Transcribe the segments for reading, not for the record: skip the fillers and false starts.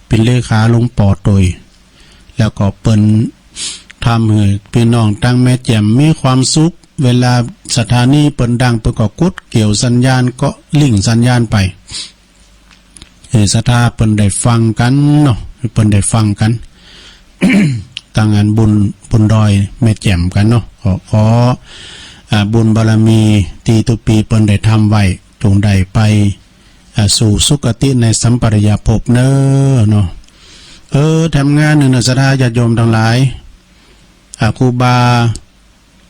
เป็นเลขาหลวงปู่ตุยแล้วก็เปิ้นทำให้พี่น้องตั้งแม่แจ่มมีความสุขเวลาสถานีเปิ้นดังเปิ้นก็กดเกี่ยวสัญญาณก็ลิงก์สัญญาณไปศรัทธาเปิ้นได้ฟังกันเนาะเปิ้นได้ฟังกัน ตั้งงานบุญดอยแม่แจ่มกันเนาะขอบุญบารมีที่ตุปีเปิ้นได้ทำไว้จงได้ไปสู่สุคติในสัมปรายภพเน้อเนาะทำงานหนึ่งศรัทธาญาติโยมทั้งหลายครูบา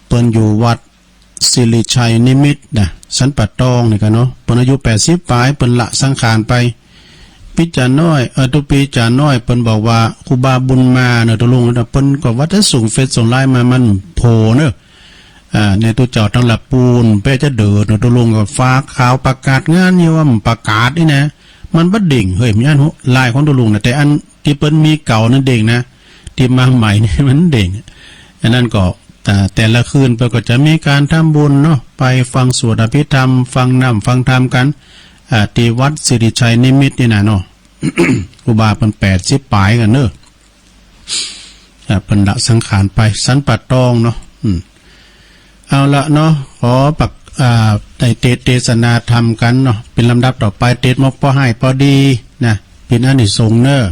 เปิ้นอยู่วัดสิริชัยนิมิตรนะสันปัดตองนี่กันเนาะเปิ้นอายุ80ปลายเปิ้นละสังขารไปปิจาน้อยตุปีจาน้อยเปิ้นบอกว่าครูบาบุญมาเนาะตะลุงนะเปิ้นก็ว่าถ้าส่งเฟซส่งไลน์มามันโผเนาะในตัวเจ้าทั้งหลับปูนเป้จะเดือดเนาะตะลุงก็ฟ้าข่าวประกาศงานนี่ว่ามันประกาศนี่นะมันบ่ดิ่งเฮ้ยมีอันลายของตะลุงนะแต่อันที่เปิ้นมีเก่านั่นเด้งนะที่มาใหม่นี่มันเด้งอันนั้นก็แต่ละคืนเปิ้นก็จะมีการทำบุญเนาะไปฟังสวดอภิธรรมฟังน้ำฟังธรรมกันที่วัดสิริชัยนิมิตรนี่นะเนาะ ครูบาเป็น80ปลายกันเนอะเป็นละสังขารไปสันปัดตองเนาะเอาละเนาะขอปักได้เทศนาธรรมกันเนาะเป็นลำดับต่อไปเทศมกพอให้พอดีนะเป็นอานิสงส์เนอะ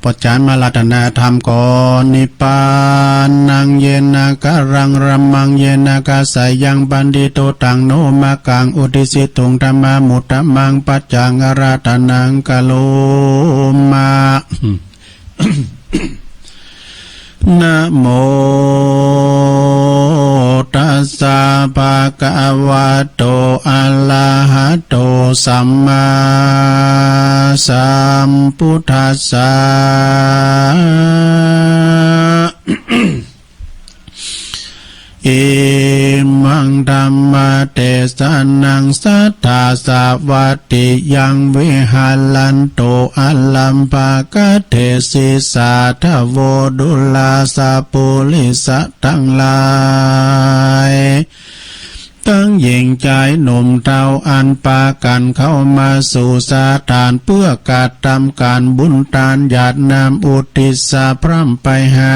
พอจานมารัตนาธรรมก่อนนิปานังเยนาการังรัมมังเยนากาสายังบันดิโตตังโนมากังอุติสิตุงธรรมามุตตมังปัจจังอาราธนังกะโลมา นะโมตัสสะภะคะวะโตอะระหะโตสัมมาสัมพุทธัสสะ อิมังธัมมะเทศนังสัทธาสาวัตติยังวิหาลันโตอัลลัมภะกะเทศิสาทโวดุลาสาปุลิสะทั้งหลายตั้งหญิงใจหนุ่มเทาอันปากันเข้ามาสู่สาถานเพื่อการทำการบุญทานญาตินำอุทิศพร่ำไปหา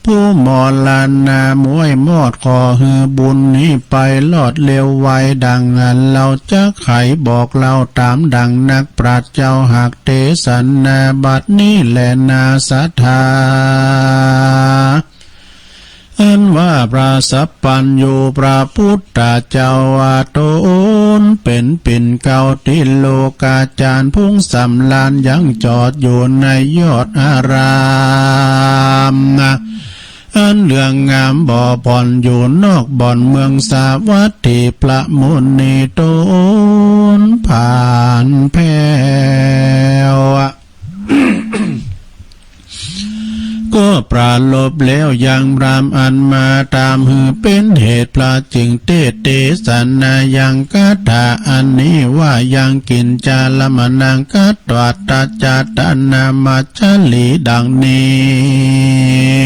ผู้หมอลานามวยมอดขอฮือบุญนี้ไปลอดเร็วไวดังนั้นเราจะไขบอกเราตามดังนักปราชญ์เจ้าหากเทศนาบัดนี้แลนาสัทธาอันว่าพระสัพพัญญูพระพุทธเจ้าวาโตนเป็นปิ่นเก่าที่โลกาจารย์พุ่งสำลานยังจอดอยู่ในยอดอารามอันเรื่องงามบ่อผ่อนอยู่นอกบ่อนเมืองสาวัตถีพระมุนีโตนผ่านแผ่ว ก็ปราลบแล้วยังรามอันมาตามหือเป็นเหตุพระจึงเทศนายังคาถาอันนี้ว่ายังกินจาลมนังกัตวัตจาตนามัจฉลีดังนี้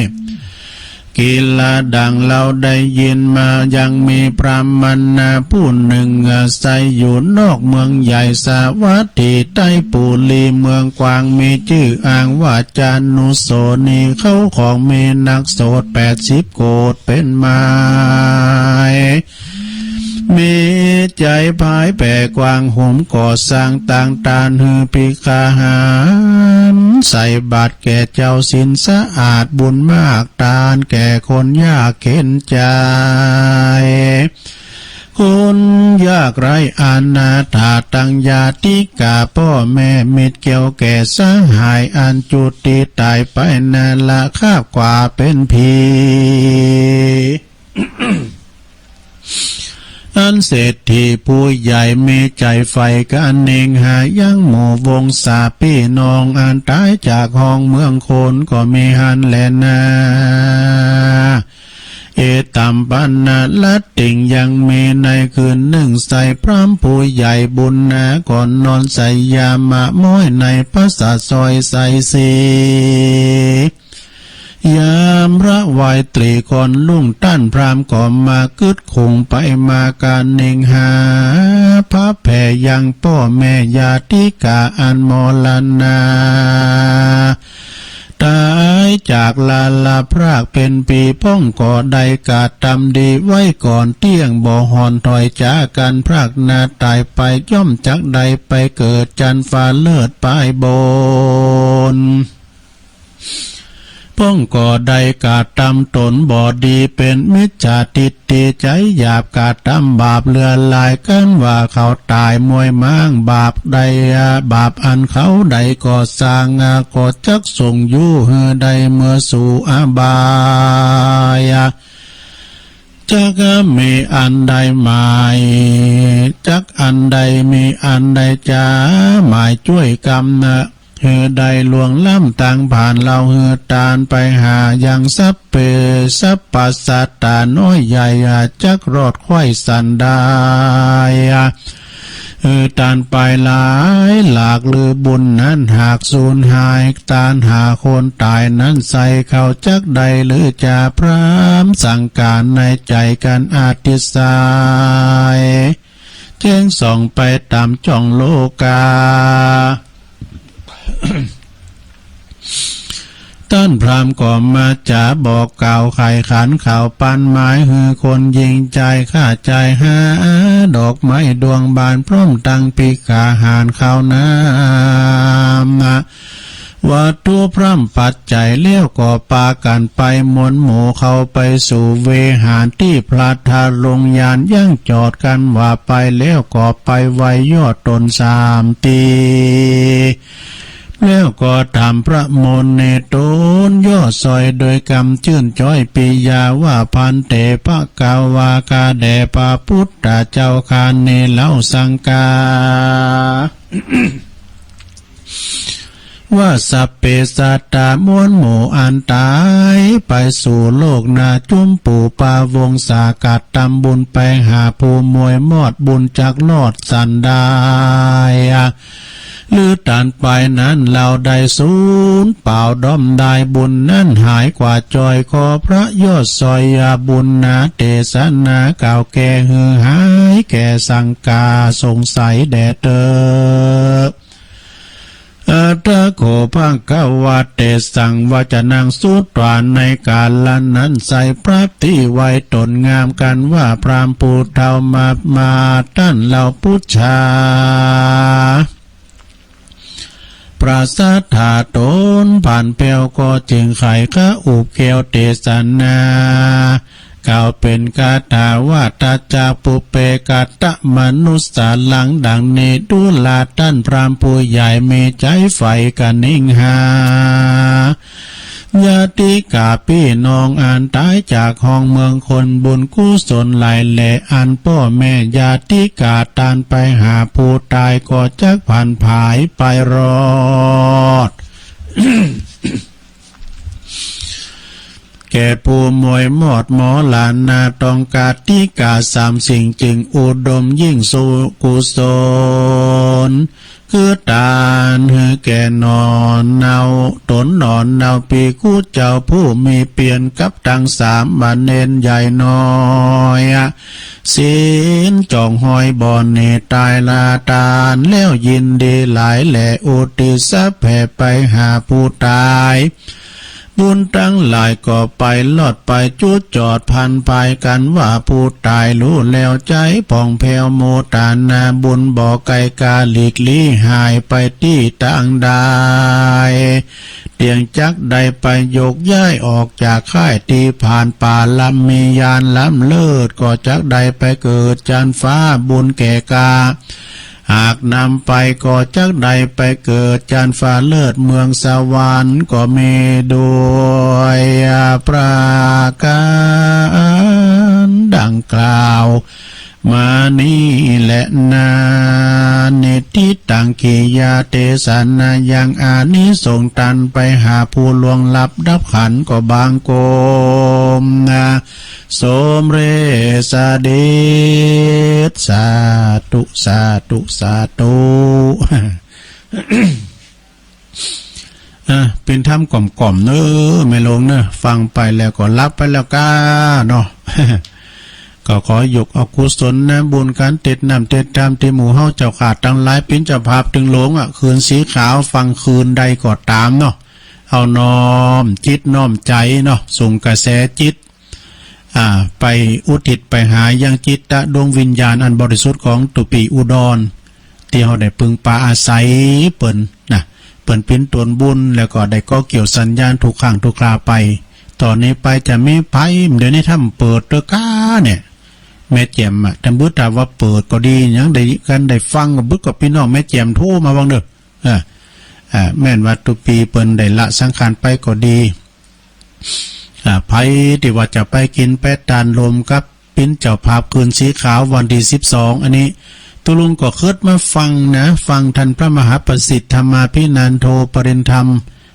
กิลาดังเราได้ยินมายังมีพระมนาผู้หนึ่งอาศัยอยู่นอกเมืองใหญ่สาวัตถีใต้ปุลีเมืองกวางมีชื่ออ้างว่าจานุโสนีเขาของมีนักโสด80โกฏเป็นไม้มีใจพายแผ่กวางห่มก่อสร้างต่างตานหือปิกาหารใส่บาตรแก่เจ้าศีลสะอาดบุญมากทานแก่คนยากเข็นใจคนยากไร้อนาถาตังญาติกาพ่อแม่มิตรเกี่ยวแก่สหายอันจุติตายไปนั่นละคาบกว่าเป็นผี อันเศรษฐีผู้ใหญ่มีใจใฝ่กันเองหายังหมู่วงศาพี่น้องอันตายจากห้องเมืองโคนก็มีหันแลนาเอตัมปันนาลัดติ่งยังมีในคืนหนึ่งใส่พร้อมผู้ใหญ่บุญนาก่อนนอนใส่ยามะม้อยในภาษาซอยใส่สี ยามระวายตรีก่อนลุ่งต้านพรามก่อมากึดคงไปมาการเน่งหาพระแผ่ยังพ่อแม่ญาติกาอันมรณาตายจากลาพรากเป็นปีพ้องก่อใดกาตำดีไว้ก่อนเที่ยงบ่หอนถอยจากกันพรากนาตายไปย่อมจักใดไปเกิดจันฟ้าเลิศปลายบนพ้องก่อใดกาตำตนบ่ดีเป็นมิจฉาทิฏฐิใจหยาบกาตำบาปเลือนลายกันว่าเขาตายมวยม้างบาปใดบาปอันเขาใดก่อสร้างก็จักส่งอยู่เฮือใดเมื่อสู่อาบายจักมีอันใดหมายจักอันใดมีอันใดจะหมายช่วยกรรมเฮือใดลวงล้ำต่างผ่านเราเฮือตานไปหายังสัพเพสัพปัสสัตตาน้อยใหญ่จักรอดไข่สันได้ตานไปหลายหลากลือบุญนั้นหากสูญหายตานหาคนตายนั้นใส่เข้าจักใดหรือจะพรามสั่งการในใจกันอาทิสายเจ้งส่องไปตามจ่องโลกาต้นพรามก่อมาจะบอกกล่าวไข่ขันข่าวปันไม้หือคนยิงใจฆ่าใจหาดอกไม้ดวงบานพร้อมตังปีกาหารข้าวน้ำวัตถุพร่ำปัดใจเลี้ยวก่อปากันไปมนหมู่เข้าไปสู่เวหารที่พระธาลงยานยั่งจอดกันว่าไปเลี้ยวก่อไปไว้ยอดตน3 ตีแล้วก็ทำพระมนเนตนย่อซอยโดยกำชื่นจ้อยปิยาว่าพันเตพระกาวากาแด่พระพุทธเจ้าคานเนเล่าสังกา ว่าสัพเพสัตตามวลหมู่อันตายไปสู่โลกนาจุมปู่ปาวงศากัดตำบุญไปหาภูมวยมอดบุญจากลอดสันได้หรือตานไปนั้นเราได้สูญเปล่าด้อมได้บุญนั้นหายกว่าจอยขอพระยอดซอยยาบุญนาเตสนาเก่าแก่หือหายแก่สังกาสงสัยแด่เตอตะโขพังกวาเตสังวจนังสุตรานในกาลนั้นใส่พระที่ไว้ตนงามกันว่าพรามปูเทามาตั้นเราพุชชาปราสาทาตนผ่านเปียวก็จึงไขข้าอุบเกียวเตสนากล่าวเป็นคาถาว่าตาจากปุเปกาตะมนุสสาหลังดังนี้ดูลาท่านพรามผู้ใหญ่มีใจไฟกันนิ่งหาญาติกาพี่น้องอ่านตายจากห้องเมืองคนบุญกุศลไหลแหล่อันพ่อแม่ญาติกาตานไปหาผู้ตายก็จักผ่านผายไปรอด แก่ผู้มวยมอดหมอลานนาตองกาติกา3 สิ่งจึงอุดมยิ่งสุกุศลคือตานหือแก่นอนเนาตนนอนเนาปีคู่เจ้าผู้มีเปลี่ยนกับทั้ง3 บันเนนใหญ่น้อยศีลจองหอยบอนเนตายลาตานแล้วยินดีหลายแหล่อุติสะแผ่ไปหาผู้ตายบุญทั้งหลายก็ไปลอดไปจุดจอดพันภายกันว่าผู้ตายรู้แล้วใจผ่องแผ้วโมตานาบุญบ่อไกกาหลีกลี่หายไปที่ต่างใดเตียงจักใดไปยกย้ายออกจากค่ายตีผ่านป่าลำมียานล้ำเลิศก็จักใดไปเกิดจันฟ้าบุญแก่กาหากนำไปก็จักใดไปเกิดจันฟ้าเลิศเมืองสวรรค์ก็มีด้วยประการดังกล่าวมานี้แหละนาเนติตังกิยาเตสนายังอานิสงส์ตันไปหาผู้ลวงลับดับขันก็บางโกมสมเรสเดชสาธุสาธุสาธุ เป็น ทำกล่อมๆเนอะไม่ลงเนอะฟังไปแล้วก็รับไปแล้วก้าเนาะ ก็ขอยกเอากุศลนะบุญการติดนำติดตามที่หมู่เฮาเจ้าขาดทั้งหลายปิ้นเจ้าภาพถึงหลงคืนสีขาวฟังคืนใดก็ตามเนาะเอาน้อมจิตน้อมใจเนาะส่งกระแสจิตไปอุทิศไปหายังจิตดวงวิญญาณอันบริสุทธิ์ของตุปีอุดรที่เฮาได้พึงปาอาศัยเปิ้นนะเปิ้นเป็นตนบุญแล้วก็ได้ก็เกี่ยวสัญญาณทุกครั้งทุกคราไปตอนนี้ไปจะไม่ไผเดี๋ยวนี้ถ้าเปิดเตอก้าเนี่ยแม่แจ่มแต่บึดถามว่าเปิดก็ดียังได้กันได้ฟังกับบึดกับพี่น้องแม่แจ่มโทรมาบ้างเด้อแม่นว่าตุปีเปิ้นได้ละสังขารไปก็ดีไผที่ว่าจะไปกินแปะตานลมกับปิ้นเจ้าภาพคืนสีขาววันที่12อันนี้ตุลุงก็คิดมาฟังนะฟังท่านพระมหาประสิทธิ์ธรรมาภินันโทปรินธรรม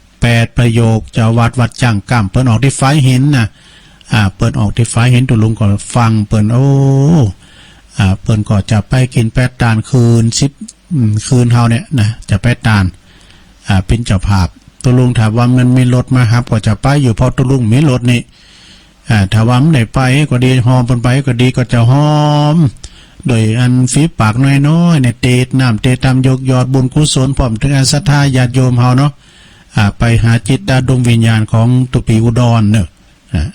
8ประโยคเจ้าวัดจังกำเปิ้นออกที่ไฟเห็นนะเปิ้นออกที่ไฟเห็นตุลุงก็ฟังเปิ้นโอ้เปิ้นก็จะไปกินแปะตานคืนคืนเฮาเนี่ยนะจะแปะตานเป็นเจ้าภาพตุลุงถามว่ามันมีรถมาครับก็จะไปอยู่เพราะตุลุงมีรถนี่ถ้าว่ามันได้ไปก็ดีหอมเปิ้นไปก็ดีก็จะหอมโดยอันฝีปากน้อยๆเนี่ยเตดน้ำเตดตามยกยอดบุญกุศลพร้อมถึงอันศรัทธาญาติโยมเฮาเนาะไปหาจิตดวงวิญญาณของตุปีอุดรเนอะ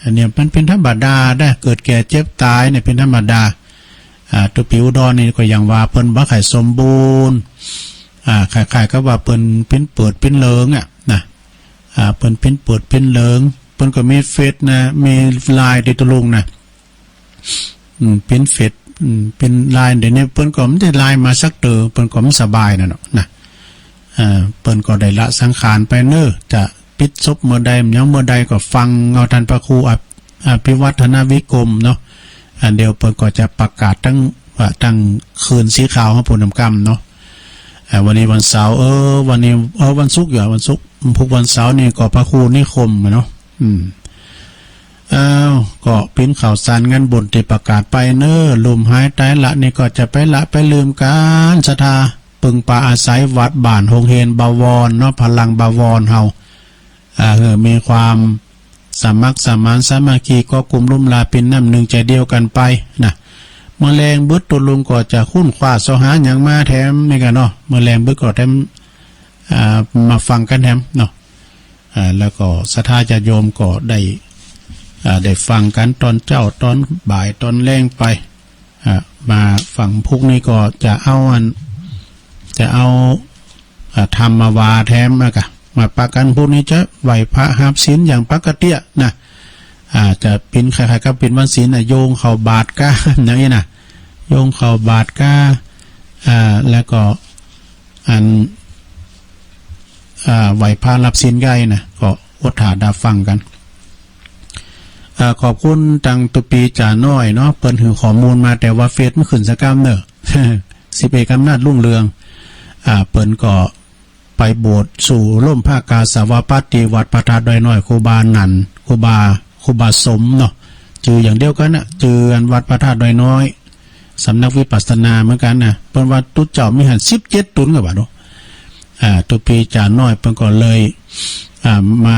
อันนี้มันเป็นธรรมดาได้เกิดแก่เจ็บตายเนี่ยเป็นธรรมดาตุปีอุดรนี่ก็อย่างว่าเปิ้นบ่ไข่สมบูรณ์คล้ายๆก็ว่าเปิ้นเป็นเปิดเป็นเลิงนะเปิ้นเป็นเปิดเป็นเลิงเปิ้นก็มีเฟซนะมีไลน์ที่ตุลุงนะเป็นเฟซเป็นไลน์เดี๋ยวนี้เปิ้นก็ไม่ได้ไลน์มาสักเตอเปิ้นก็ไม่สบายนะเนาะนะเปิ้นก็ได้ละสังขารไปเนอะจะปิดศพเมื่อใดยังเมื่อใดก็ฟังเอาท่านพระครูอภิวัฒนวิกรมเนาะเดี๋ยวเปิ้นก็จะประกาศตั้งคืนสีขาวของปุณณกรรมเนาะวันนี้วันเสาร์วันนี้วันศุกร์อยู่วันศุกร์พวกวันเสาร์นี่ก็พระครูนิคมเนาะก็ปิ้นข่าวสารงานบุญที่ประกาศไปเนอลมหายใจละนี่ก็จะไปละไปลืมการศรัทธาปึงปาอาศัยวัดบ้านหงเฮนบาวรเนาะพลังบาวรเฮามีความสามัคสมานสามัคคีก็กลุ่มลุ่มลาเป็นน้ำหนึ่งใจเดียวกันไปนะเมื่อแรงบึดตุลุงก็จะคุ้นคว้าสหาอย่างมาแถมนี่กันเนาะเมื่อแรงบึดก็แถมมาฟังกันแถมเนาะแล้วก็ศรัทธาญาติโยมก็ได้ฟังกันตอนเจ้าตอนบ่ายตอนแรงไปมาฟังพวกนี้ก็จะเอาธรรมวาแถมมาปากันพวกนี้จะไหวพระหับศีลอย่างปกตินะจะเป็นใครๆก็เป็นวันศีลโยงเข่าบาทก้าอย่างนี้นะโยงเข่าบาทก้าแล้วก็ไหวพระรับศีลไกนะก็อดถาดาฟังกันขอบคุณตังตุปีจ่าน้อยเนาะเปิ้นหือข้อมูลมาแต่ว่าเฟซไม่ขึ้นสักกรรมเนอะ11 อำนาจรุ่งเรืองเปิ้นก็ไปโบสถ์สู่ร่มผ้ากาสาวพัตติวัดพระธาตุดอยน้อยครูบานันครูบาสมเนาะจืออย่างเดียวกันนะจืออันวัดพระธาตุดอยน้อยสำนักวิปัสสนาเหมือนกันนะเปิ้นว่าตุเจ้ามีหัน17 ตุนกับว่าเนาะตุปีจ่าน้อยเปิ้นก็เลยมา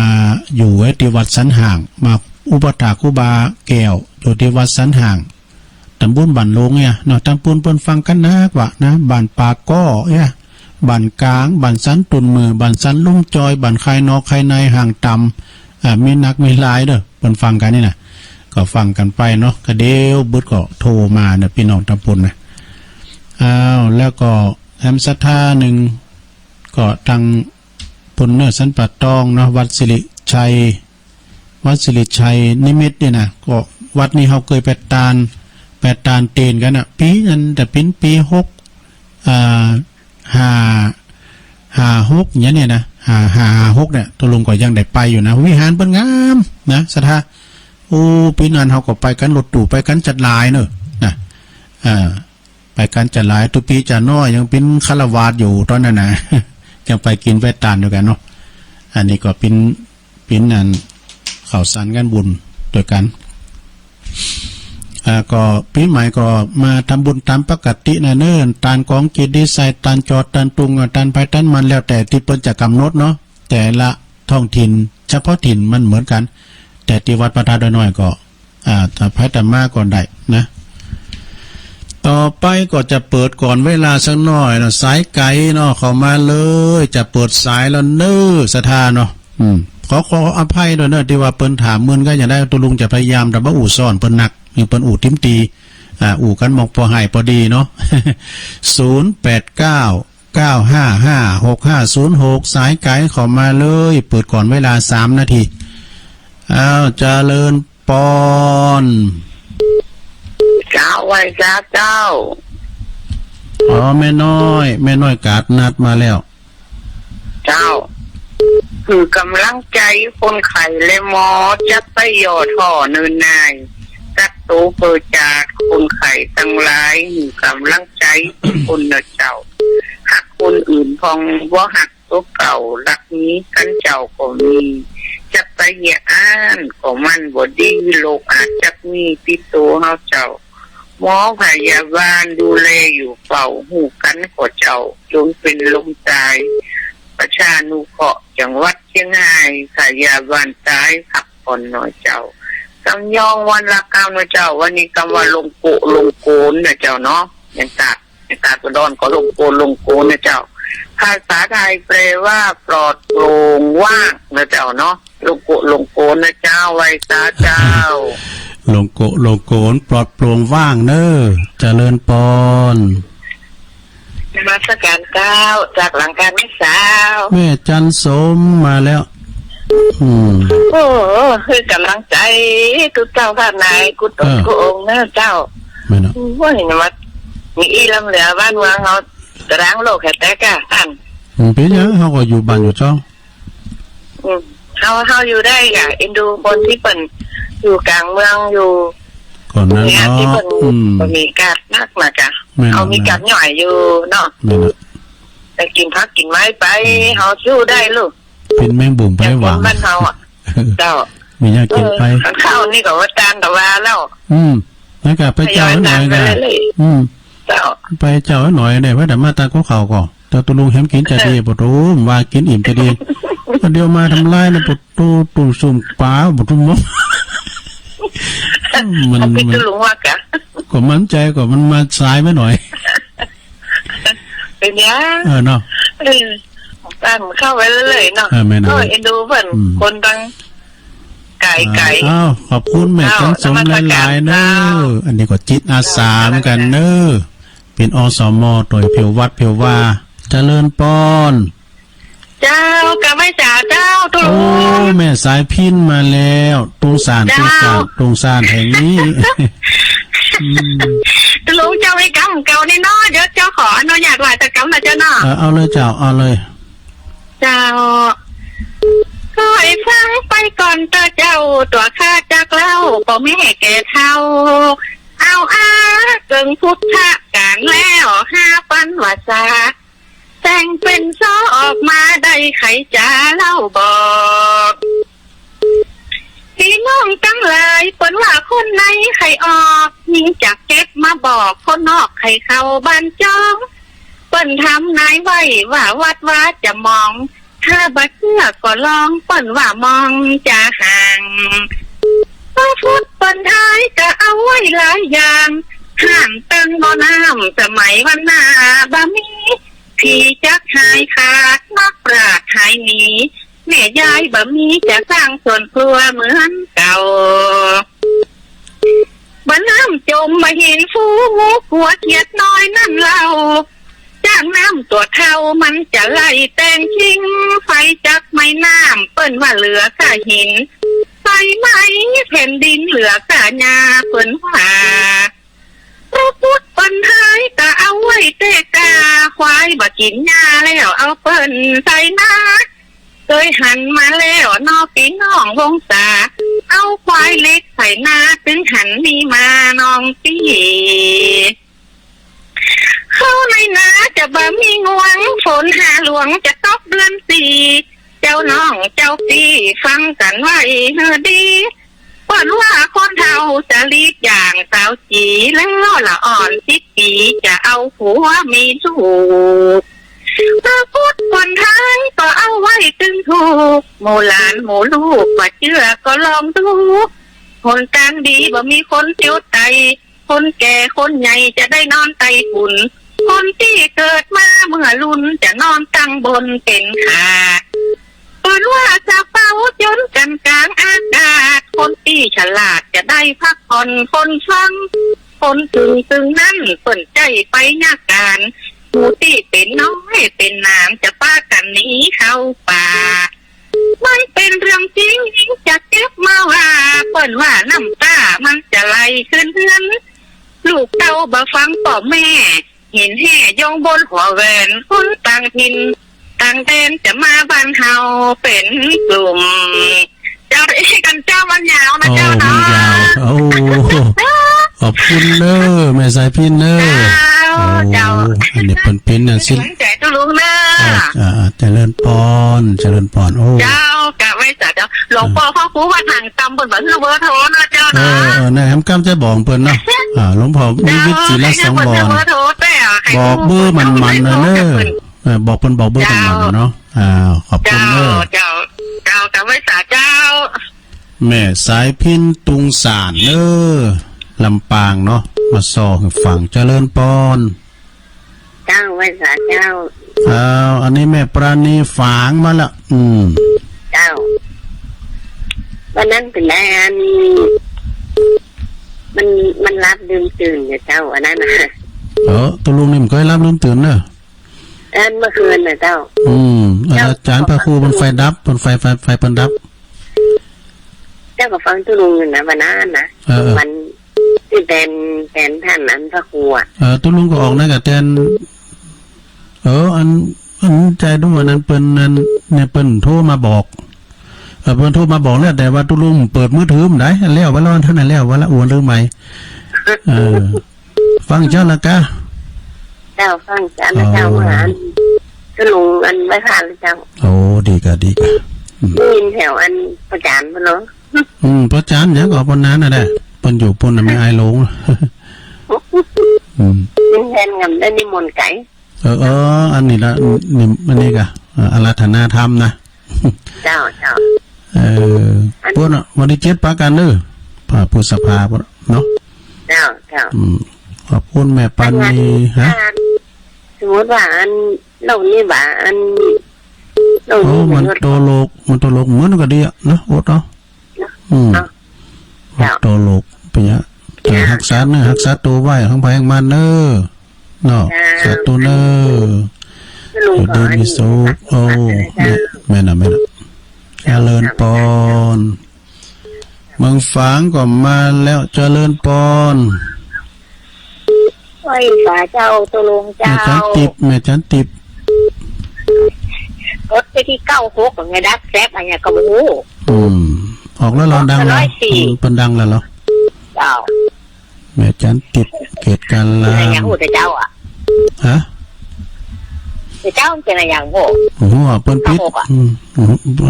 อยู่ที่วัดสันห่างมาอุปถากครูบาแก้วอยู่ที่วัดสันห่างตำบลบ้านโลงเนี่ยเนาะตำบลเปิ้นฟังกันนะว่านะบ้านปาก้อเนี่ยบ้านกลางบ้านสันตุนมือบ้านสันลุ่มจอยบ้านไข่นอกไข่ในห่างต่ำมีนักมีหลายเด้อเปิ้นฟังกันนี่นะก็ฟังกันไปเนาะก็เดี๋ยวบึดก็โทรมาเนี่ยพี่น้องตำบลนะแล้วก็แอมศรัทธาหนึ่งก็ทางปุณเนอร์สันปัดตองเนาะวัดสิริชัยนิมิตเนี่ยนะก็วัดนี้เขาเคยแปดตาลเตนกันอ่ะปีนั้นแต่เป็นปี56เนี่ยนะ56เนี่ยตัวลุงก็ยังได้ไปอยู่นะวิหารเปิ้นงามนะศรัทธาโอ้ปีนั้นเขาก็ไปกันรถตู้ไปกันจัดหลายเนอะนะไปกันจัดหลายตุปีจ่าน้อยยังเป็นฆราวาสอยู่ตอนนั้นนะยังไปกินแปดตาลด้วยกันเนาะอันนี้ก็เป็นนั่นข่าวสารกันบุญด้วยกันก็ปีใหม่ก็มาทำบุญตามปกตินะเนิ่นตานของกิจดีไซน์ตานจอดตานตุงตานไปตานมันแล้วแต่ที่เปิ้นจะกำหนดเนาะแต่ละ ท้องถิ่นเฉพาะถิ่นมันเหมือนกันแต่ที่วัดพระธาตุน้อยก็ถ้าพระธรรมะก่อนได้นะต่อไปก็จะเปิดก่อนเวลาสักหน่อยนะสายไกลเนาะเข้ามาเลยจะเปิดสายแล้วเน้อสถานเนาะขออภัยด้วยเนอะที่ว่าเปิ้นถามเมือนก็อย่างได้ตัวลุงจะพยายามแต่ว่าอู่ซ่อนเปิ้นหนักมีเปิ้นอู่ทิมตีอู่กันมองพอหายพอดีเนาะ0899556506สายไกลเข้ามาเลยเปิดก่อนเวลา3 นาทีเจริญปอนเจ้าไว้เจ้าแม่น้อยกาดนัดมาแล้วเจ้าคือกำลังใจคนไข้และหมอจะไปย่อท่อเนินนายจัดโตเปิดจากคนไข้ทั้งหลายคือกำลังใจคนนะเจ้าหักคนอื่นพองว่าหักตัวเก่ารักนี้กันเจ้าก็มีจะไปเหยียอ่านก็มันบ่ดีโลกอาจจะมีติดตัวเฮาเจ้าหมอพยาบาลดูแลอยู่เฝ้าหูกันก็เจ้าจนเป็นลมตายประชานุเคราะห์จังหวัดเชียงรายพยาบาลตายพักผ่อนน้อยเจ้ากำยองวันละกำนะเจ้าวันนี้กำว่าลงโกนนะเจ้าเนาะอย่างตาตัวดอนก็ลงโกนนะเจ้าภาษาไทยแปลว่าปลอดโปร่งว่างนะเจ้าเนาะลงโกนนะเจ้าไว้ตาเจ้าลงโกนปลอดโปร่งว่างเน้อเจริญปอนมาสการเจ้าจากหลังการแม่สาวแม่จันสมมาแล้วโอ้คือกำลังใจกุเจ้าท่านนายกุตนกุองค์นะเจ้าว่าเห็นว่ามีอีลำเหลือบ้านเมืองเขาตารางโลกแค่แต่กะท่านเป็นยังเขาก็อยู่บ้านอยู่เจ้าเขาอยู่ได้กะเอ็นดูคนที่เป็นอยู่กลางเมืองอยู่ก่อนนั้นเนาะมีการนักมากะเขามีการหน่อยอยู่เนาะแต่กินพักกินไม้ไปเขาสู้ได้ลูกเป็นแมงบุ่มไปหวังบ้านเขาเจ้ามีอยากกินไปข้าวนี่ก็ว่าจานแต่ว่าแล้วแล้วก็ไปเจ้าหน่อยกันเจ้าไปเจ้าหน่อยได้ว่าแต่มาตาก็เข่าก่อนแต่ตุลุงแฮมกินจะดีปะตูว่ากินอิ่มจะดีเดี๋ยวมาทำลายนะปะตูสุ่มป้าปะตูมั้งมันลุงว่ากะก็มั่นใจก็มันมาสายไม่หน่อยเป็นยังเนาะตั้งเข้าไว้เลยเนาะก็เอ็นดูเพื่อนคนตั้งไก่ขอบคุณแม่จันสมหลายๆเนอะอันนี้ก็จิตอาสาเหมือนกันเนอะเป็นอสม.โดยเพียววัดเพียวว่าเจริญปอนเจ้ากะไม่จ่าเจ้าตุลุงแม่สายพินมาแล้วตุงสานแห่งนี้ตุลุงเจ้าไอ้กำเก่านี่เนาะเดี๋ยวเจ้าขออนุญาตว่าจะกำนะเจ้าเนาะเอาเลยเจ้าเอาเลยเจ้าก็ไอ้ฟังไปก่อนเจ้าตัวข้าจากเล่าก็ไม่แห่แก่เท่าเอาเกิงพุทธการแล้ว5 ปันวาจาแต่งเป็นซ้อออกมาได้ไขจ้าเล่าบอกพี่น้องตั้งหลายเปิ้นว่าคนไหนใครออกยิงจากเก็บมาบอกคนนอกใครเข้าบ้านจ้องเปิ้นทำนายไว้ว่าวัดว่าจะมองถ้าบัดเชื่อก็ลองเปิ้นว่ามองจะห่างพระพุทธเปิ้นท้ายก็เอาไว้หลายอย่างห้ามตึงบ่น้ำสมัยวันหน้าบ่มีพี่จักหายขาดนักปราชญ์หายหนีแม่ยายบ่มีจะสร้างส่วนครัวเหมือนเก่าบ่น้ำจมมาเห็นฟูงูหัวเขียดน้อยนั่นเราจ้างน้ำตัวเท่ามันจะไล่แต่งชิงไฟจักไม่น้ำเปิ้นว่าเหลือกะหินไฟไหม้แผ่นดินเหลือกะหญ้าเปิ้นว่าพระพุทธเปิ้นหายก็เอาไว้เตะกาควายบ่กินหญ้าแล้วเอาเปิ้นใส่นาเคยหันมาแล้วนอพี่น้องวงศาเอาควายเล็กใส่นาถึงหันมีมาน้องพี่เข้าในนาจะบ่มีงวงฝนหาหลวงจะตกเดือน4เจ้าน้องเจ้าพี่ฟังกันไว้เฮอดีเปิ้นว่าคนเฒ่าจะรีบอย่างสาวจีแล้วละอ่อน10 ปีจะเอาผัวมีลูกพระพุทธคนไทยก็เอาไว้ตึง ทุกข์หมู่หลานหมู่ลูกว่าเชื่อก็ลองดูคนกลางดีบ่มีคนเจียวไตคนแก่คนใหญ่จะได้นอนไตฝุ่นคนที่เกิดมาเมื่อรุ่นจะนอนตั้งบนเป็นขาคนว่าจะเฝ้าจนกันกลางอากาศคนที่ฉลาดจะได้พักผ่อนคนฟังคนตึงนั่นสนใจไปหน้าการหมูที่เป็นน้อยเป็นนามจะป้ากันหนี้เข้าป่าไม่เป็นเรื่องจริงจะเก็บมาว่าเปิ่นว่าน้ำตามันจะไหลขึ้นเรือนลูกเต้าบ่ฟังพ่อแม่เห็นแห่ยองบนหัวแหวนคนต่างถิ่นต่างแดนจะมาบ้านเฮาเป็นกลุ่มเจ้าได้กันเจ้ามันยาวนะ โอ้ เจ้า มัน เนาะ ยาวโอ้ขอบคุณเด้อแม่สายพินเด้อโอ้ เจ้า อันนี้เป็นพินน่ะสิ หลังใจตุลุงเด้อ เจริญพรเจริญพรโอ้ เจ้ากะไว้จ้ะเจ้าหลวงพ่อพ่อครูว่าทางตำบนแบบเบอร์โทรนะเจ้า เอ เนาะ อในคำกำจะบอกเพิ่นเนาะหลวงพ่อมีวิทย์ศิลสองบอน เบอร์โทรแต่ให้ บอกเบอร์มันๆนะเด้อบอกเพิ่นบอกเบอร์มันๆเนาะขอบคุณ เจ้า เด้อ เจ้าเจ้ากะไว้จ้ะเจ้า แม่สายพินตุงสารเด้อลำปางเนาะมาซอให้ฟังเจริญพร เจ้าไว้จ้ะเจ้า อันนี้แม่ปราณีฝางมาละเจ้าวันนั้นเป็นไรมันรับดื่มตื่นเนี่ยเจ้าอันนั้นนะ ตัวลุงนี่มันก็ให้รับลืมตื่นเนอะ เมื่อคืนน่ะเจ้า อาจารย์พระครูบนไฟดับบนไฟเปิ้นดับ เจ้าก็ฟังตุลุงนะวันนั้นนะมันที่เป็นท่านนั้นพระครูอ่ะตัวลุงก็ออกนะกับแทนอันใจด้วยวันนั้นเปิ้นนั้นเนี่ยเปิ้นโทรมาบอกเปิ้นโทรมาบอกแล้วแต่ว่าตัวลุงเปิดมือถือมันได้แล้วว่าเท่านั้นแล้วว่าละอวนเรื่องใหม่ฟังเจ้าละกะเจ้าฟังเจ้าหานตุลุงอันไว้ผ่านเจ้าโอ้ดีกะได้ยินแถวอันประจานเนาะพระอาจารย์ยังก็ปนนั้นน่ะได้เปิ้นอยู่ปุ่นน่ะไม่อายลงเป็นแทนงำได้นิมนต์ไก่อันนี้ละนี่อันนี้กะอาราธนาธรรมนะเจ้าพวกน่ะวันที่7ปากันเด้อพระพุทธสภาเนาะเจ้าขอบคุณแม่ปันนี่ฮะสมมติว่าอันเรานี่ว่าอันมันโตโลกเหมือนกันดีอ่ะนะโอ๊ตเนาะโตโลกเป็นยังแต่หักษาเนื้อหักษาตัวไว้ข้างภายข้างมันเน้อเนาะสาตัวเน้อเดินมิโซโอ้แม่น่ะเจริญปอนเมืองฝางก็มาแล้วเจริญปอนไว้ฝาเจ้าตัวลงเจ้าแม่จันติบรถไปที่96ไงดักแซบอะไรก็บ่ฮู้ออกแล้วเราดังแล้วเป็นดังแล้วเหรอเจ้าแม่จันติดเกตการลาอย่างฮู้แต่เจ้าอ่ะฮะแต่เจ้าเป็นอะไรอย่างโง่โอ้โหเปิ้นปิด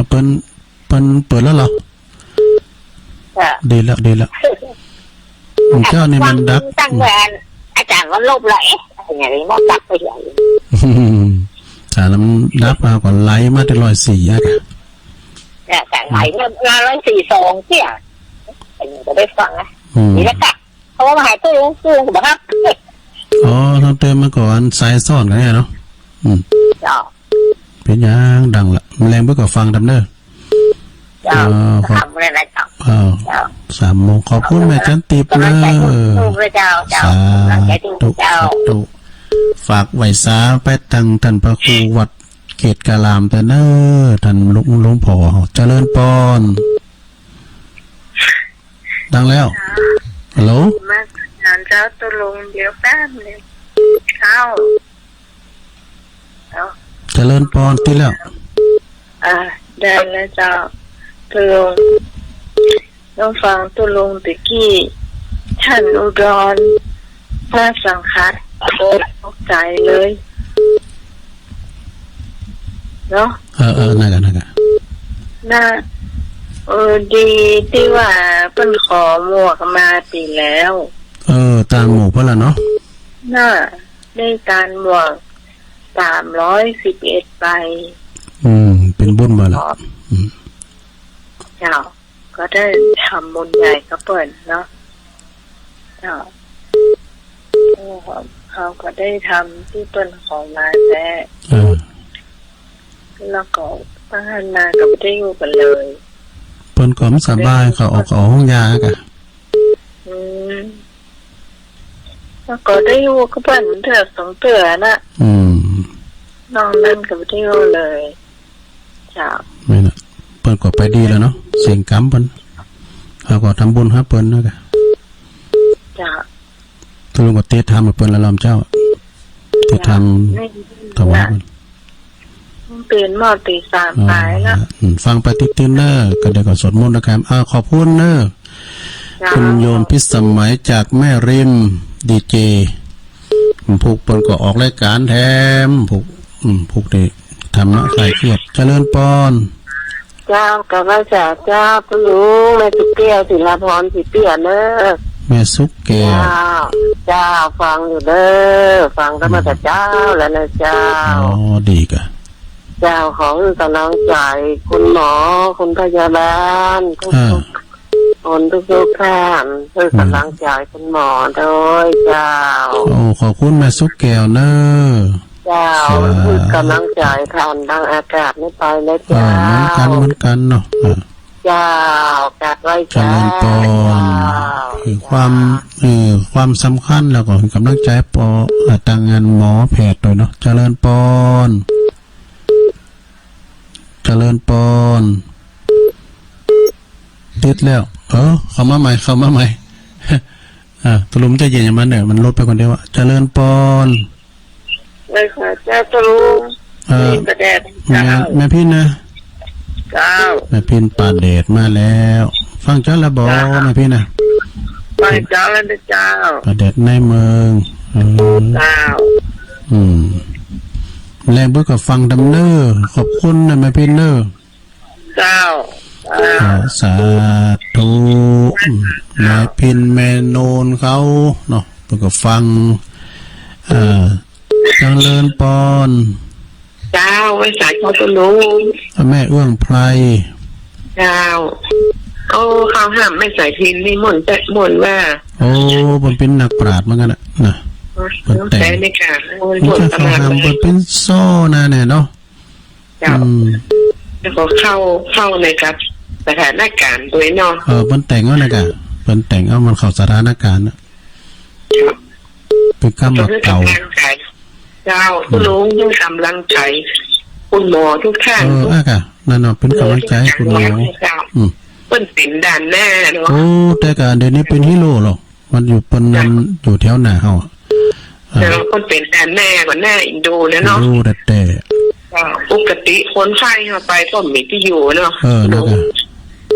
เปิ้นเปิดแล้วเหรอดีแล้วเจ้านี่มันดักตั้งแหวนอาจารย์ว่าลบไหลอย่างนี้มันดักไปใหญ่ถ้าลำดับเอาก่อนไหลมาแต่104อ่ะแต่ไหลมา142เที่ยจะได้ฟังนะนี่แหละค่ะเพราะว่ามาหาตู้บ่ครับต้องเติมมาก่อนสายซ่อนกันแน่เนาะเป็นยังดังละแรงเพื่อก็ฟังดำเนินทำอะไรนะเจ้า3 โมงขอบคุณแม่จันติบเลยสาธุฝากไหวสาไปทางท่านพระครูวัดเขตกาลามแต่เนอท่านหลวงพ่อเจริญปอนดังแล้วฮัลโหลมาทานเจ้าตุลุงเดี๋ยวแป๊บนึงเข้าเจริญปอนที่แล้วได้แล้วเจ้าตุลุงต้องฟังตุลุงตะกี้ท่านอุดรพระสังฆัสโอ้ตกใจเลยเนาะน่ากันน่าดีที่ว่าเพิ่นขอหมวกมาปีแล้วตามหมวกเพิ่นล่ะเนาะน่าได้การหมวก311ใบเป็น เป็นบุญมาละเจ้าก็ได้ทำบุญใหญ่ก็เปิดเนาะเจ้าเขาก็ได้ทำที่เปิ้นของมาแต่แล้วก็ตั้งหันมาก็ไม่ได้อยู่กันเลยเปิ้นก็ไม่สบายเขาออกห้องยากะแล้วก็ได้อยู่ก็เปิ้นเถื่อสองเถื่อน่ะน้องนั่นก็ไม่ได้อยู่เลยจ้าไม่น่ะเปิ้นก็ไปดีแล้วเนาะเสียงกำเปิ้นเขาก็ทำบุญให้เปิ้นนะกะจ้าทุลุงก็เตะทำกับเปิ้นละลอมเจ้าเตะทำถวายมันเป็นหม้อตีสามตายแล้วฟังไปติดเนอร์ก็เดี๋ยวก็สวดมนต์นะครับขอบคุณเนอร์คุณโยมพิสมัยจากแม่ริมดีเจผูกเปิ้นก็ออกรายการแถมผูกเด็กทำนะใส่เกียรติเจริญปอนเจ้ากับว่าเจ้าพลุงแม่สุเกียวศิลาพรสิเปียเนอแม่สุกแก้วเจ้าฟังอยู่เด้อฟังก็มาจากเจ้าแล้วนะเจ้าอ๋อดีกะเจ้าของกำลังใจคุณหมอคุณพยาบาลคนทุกท่านเพื่อกำลังใจคุณหมอโดยเจ้าโอ้ขอบคุณแม่สุกแก้วเนอเจ้าคือกำลังใจผ่านทางอากาศไม่ไปเลยเจ้าเหมือนกันเนาะเจ้ากัดไว้เจ้าปอนคือความสำคัญแล้วก็กำลังใจปอต่างงานหมอแพทย์ด้วยเนาะเจริญปอนเจริญปอนติดแล้วเข้ามาใหม่ตะลุมจะเย็นอย่างมันเนี่ยมันลดไปคนเดียวเจริญปอนเลยค่ะเจ้าตะลุงประเดชแม่พี่นะเจ้าแม่พินป่าเดชมาแล้วฟังเจ้าละบอแม่พี่นะฟังเจ้าแล้วเจ้าป่าเดชในเมืองเจ้าแล้วเบื่อกับฟังดำเนอขอบคุณนะแม่พินเนอเจ้าสาธุแม่พินแม่โนนเขาเนาะเบื่อกับฟังเจริญปอนเจ้าไว้สายเขาตะลุงแม่เอื้องไพรเจ้าเขาห้ามไม่ใส่พินนี่หม่นแต่หม่นว่ามันเป็นนักปราชญ์เหมือนกันนะมันแต่ไม่ค่ะมันจะเขาห้ามมันเป็นโซ่นะเนี่ยเนาะเจ้าแล้วก็เข้าในกับสถานการณ์ด้วยเนาะมันแต่งเอานะกะมันแต่งเอามันเข้าสถานการณ์นะเป็นคำแบบเก่าเจ้าคุณลุงยังกำลังใจคุณหมอทุกท่านค่ะนั่นเนาะเป็นกำลังใจคุณหมอเป็นเป็นด่านหน้าเนาะแต่การเดี๋ยวนี้เป็นฮีโร่หรอกมันอยู่เป็นนั้นอยู่แถวหน้าเฮาแต่เราคนเป็นด่านหน้ากว่าหน้าอินโดแล้วเนาะแต่ปกติคนไข้เข้าไปก็มีที่อยู่เนาะนั่นค่ะ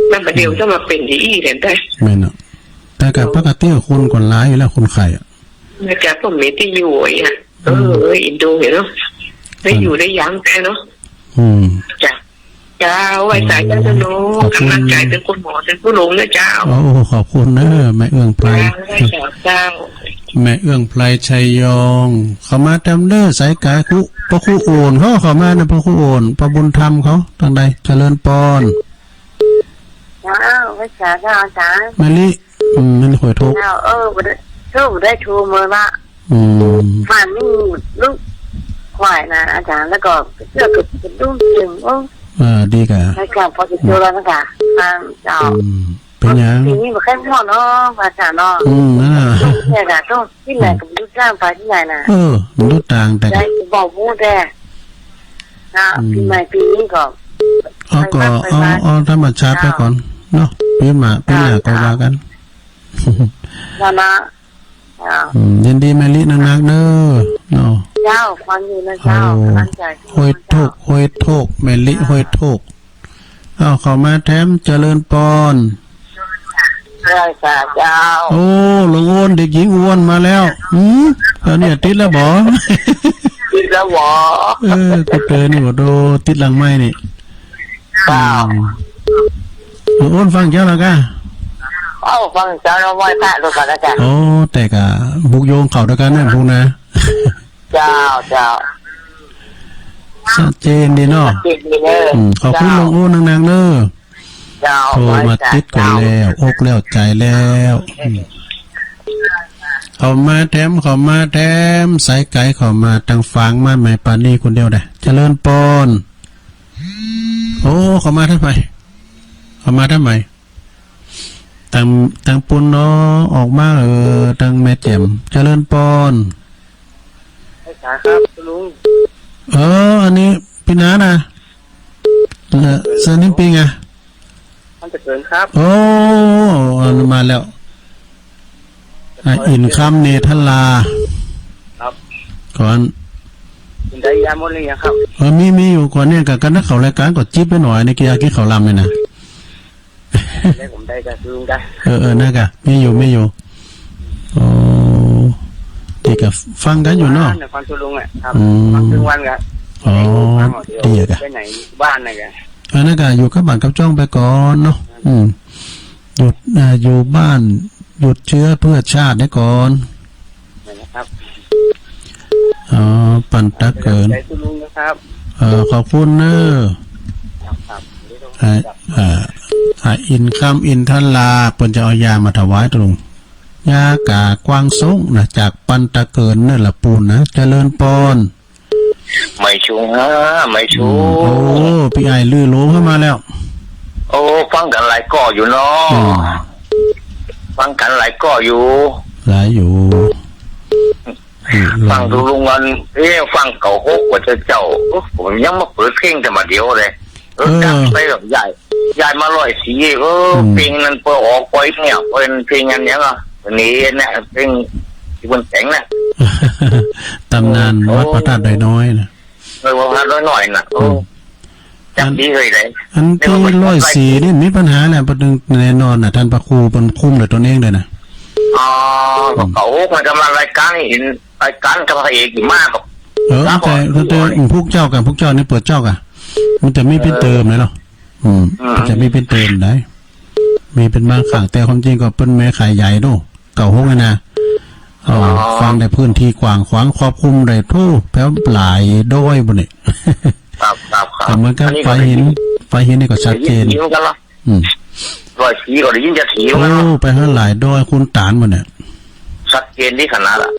แล้วประเดี๋ยวจะมาเป็นที่เห็นได้ไม่เนาะแต่การปกติคนคนร้ายอยู่แล้วคนไข้แต่แกก็มีที่อยู่อ่ะอินโดเห็นเนาะได้อยู่ได้ยั้งแต่เนาะจ้าไว้สายเจ้าโน้กำลังใจเป็นคุณหมอเป็นผู้หลงนะเจ้าขอบคุณนะแม่เอื้องไพรเจ้าแม่เอื้องไพรชัยยองเขามาจำเด้อสายกายคุพระคู่โอนเขามานะพระคู่โอนพระบุญธรรมเขาทางใดเจริญปอนจ้าไว้สายเจ้าจ้าแม่ลิมันหอยทุกได้ทูมือละมันนี่ลูกควายนะอาจารย์แล้วก็เสื้อกับลูกจึงดีกะในการพอจะเจอแล้วนะคะทางเจ้าเป็นยังทีนี้มันแค่หม้อเนาะอาจารย์เนาะนั่นแหละเนี่ยค่ะต้องที่ไหนกับลูกจ้างไปที่ไหนนะมันลูกต่างแต่ได้บอกมูแต่นะปีใหม่ปีนี้ก็เอาธรรมชาติไปก่อนเนาะปีหน้าก็ว่ากันนะยินดีแมลินักเด้อเนาะเจ้าฟังอยู่นะเจ้าตั้งใจห้อยโทกแมลิห้อยโทกเข้ามาแถมเจริญปอนได้ค่ะเจ้าลุงอ้วนเด็กหญิงอ้วนมาแล้วตอนนี้ติดแล้วบ่ติดแล้วบ่กูเจอนี่บ่โดติดหลังไม้นี่ลุงอ้วนฟังเจ้าแล้วกันฟังเจ้าเราไหว้พระด้วยกันนะจ๊ะแต่กะบุกโยงเข่าด้วยกันเนี่ยพวกนะเจ้า ชัดเจนดีเนาะ เจ็บดีเลย ขอบคุณหลวงโอ้นางๆเด้อ เจ้า โทรมาติดกันแล้วอกแล้วใจแล้วเขามาแถมสายไก่เขามาตังฟางมาแม่ปานี่คนเดียวได้เจริญปอนโอ้เขามาทำไมตังปุ่นเนาะออกมาตังแม่แจ่มเจริญปอน ไอ้ขาครับลุง อันนี้พี่น้านะเซนิปิงอ่ะ มันจะเกินครับ โอ้มาแล้วอินคัมเนทัลลา ครับ ก่อน คุณได้ยาหมดเลยครับ มีอยู่ก่อนเนี่ยกับกันนักเขารายการก็จิ๊บไปหน่อยในกีฬาที่เขาลำเลยนะ ได้ผมได้ก็คือลุงได้ น่ากะมีอยู่โอ้ดีกับฟังกันอยู่เนาะ ฟังชุลุงอ่ะครับฟังถึงวันกัน อ๋อดีอะกะ ไปไหนบ้านไหนกัน น่ากะอยู่กับบ้านกับจ้องไปก่อนเนาะหยุดอยู่บ้านหยุดเชื้อเพื่อชาติได้ก่อน นะครับ ปั่นตะเกิน ใจชุลุงนะครับ ขอบคุณเนอะอินคัมอินทัลลาเปิ้นจะเอายามาถวายตรงยากากวางสงนะจากปันตะเกินนั่นละปูนนะเจริญปอน ไม่ชูฮะไม่ชู โอ้พี่ไอ้ลือโลเข้ามาแล้ว โอ้ฟังกันหลายก่ออยู่เนาะฟังกันหลายก่ออยู่ หลายอยู่ ฟังดูลุงวันฟังเก่าโฮกว่าจะเจ้าผมยังมาเปิดเพลงแต่มาเดียวเลยจับไปแบบใหญ่มาลอยสีเพลงนั้นเปิดออกไปเนี่ยเป็นเพลงอันนี้ก็นี่เนี่ยเพลงที่บนแสงเนี่ย ตำนานวัดพระธาตุน้อยนะ เลยว่าหน่อยน่ะจับดีเลยเลย อันที่104นี่มีปัญหาแหละประเด็นแน่นอนน่ะท่านพระครูเป็นคุ้มเลยตัวเองเลยนะเก่าโฮกมันกำลังรายการเห็นรายการกับพระเอกมากกับแต่พวกเจ้านี่เปิดเจ้ากันมันจะไม่เป็นเติมเลยเนาะมันจะไม่เป็นเติมได้มีเป็นบางครั้งแต่ความจริงก็เป็นแม่ขายใหญ่ด้วยเก่าโฮกนะฟังได้พื้นที่กว้างขวางครอบคลุมได้ทั่วแผ่วหลายด้อยบนนี่แต่เหมือนกับไฟเห็นนี่ก็ชัดเจนรอยสีก็ได้ยินจะถีบไปให้หลายด้อยคุณตานบนเนี่ยชัดเจนที่ขนาดอ่ะ